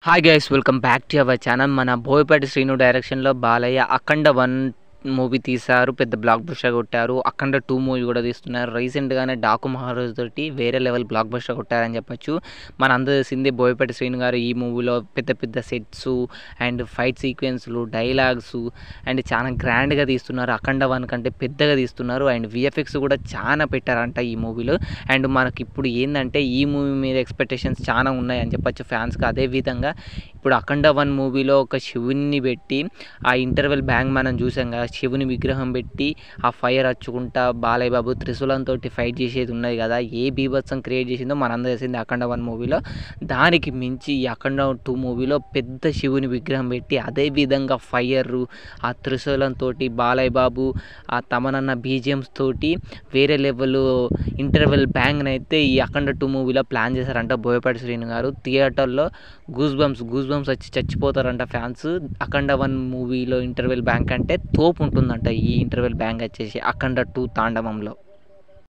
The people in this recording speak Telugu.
Hi guys, welcome back to our channel. మన బోయపాటి శ్రీను డైరెక్షన్లో బాలయ్య అఖండ 1 మూవీ తీశారు. పెద్ద బ్లాక్ బస్టర్ కొట్టారు. అఖండ 2 మూవీ కూడా తీస్తున్నారు. రీసెంట్గానే డాకు మహారాజ్ తోటి వేరే లెవెల్ బ్లాక్ బస్టర్ కొట్టారని చెప్పొచ్చు. మన అందరూ తెలిసిందే బోయపాటి శ్రీను గారు ఈ మూవీలో పెద్ద పెద్ద సెట్స్ అండ్ ఫైట్ సీక్వెన్స్లు, డైలాగ్స్ అండ్ చాలా గ్రాండ్గా తీస్తున్నారు. అఖండ 1 కంటే పెద్దగా తీస్తున్నారు. అండ్ విఎఫ్ఎక్స్ కూడా చాలా పెట్టారంట ఈ మూవీలో. అండ్ మనకి ఇప్పుడు ఏంటంటే ఈ మూవీ మీద ఎక్స్పెక్టేషన్స్ చాలా ఉన్నాయని చెప్పొచ్చు ఫ్యాన్స్కి. అదేవిధంగా ఇప్పుడు అఖండ 1 మూవీలో ఒక శివుని పెట్టి ఆ ఇంటర్వెల్ బ్యాంగ్ మనం చూసాం కదా, శివుని విగ్రహం పెట్టి ఆ ఫైర్ వచ్చుకుంటా బాలయ్య బాబు త్రిశూలంతో ఫైట్ చేసేది ఉన్నది కదా, ఏ బీభత్సం క్రియేట్ చేసిందో మనందరూ తెలిసింది అఖండ 1 మూవీలో. దానికి మించి ఈ అఖండ 2 మూవీలో పెద్ద శివుని విగ్రహం పెట్టి అదే విధంగా ఫైర్ ఆ త్రిశూలంతో బాలయ్య బాబు ఆ తమనన్న బీజిఎమ్స్ తోటి వేరే లెవెల్ ఇంటర్వెల్ బ్యాంగ్ అయితే ఈ అఖండ 2 మూవీలో ప్లాన్ చేశారంట బోయపాటి శ్రీను గారు. థియేటర్లో గూస్ బంప్స్ వచ్చి చచ్చిపోతారంట ఫ్యాన్స్. అఖండ 1 మూవీలో ఇంటర్వెల్ బ్యాంక్ అంటే తోపు ఉంటుందంట ఈ ఇంటర్వెల్ బ్యాంక్ వచ్చేసి అఖండ 2 తాండవంలో.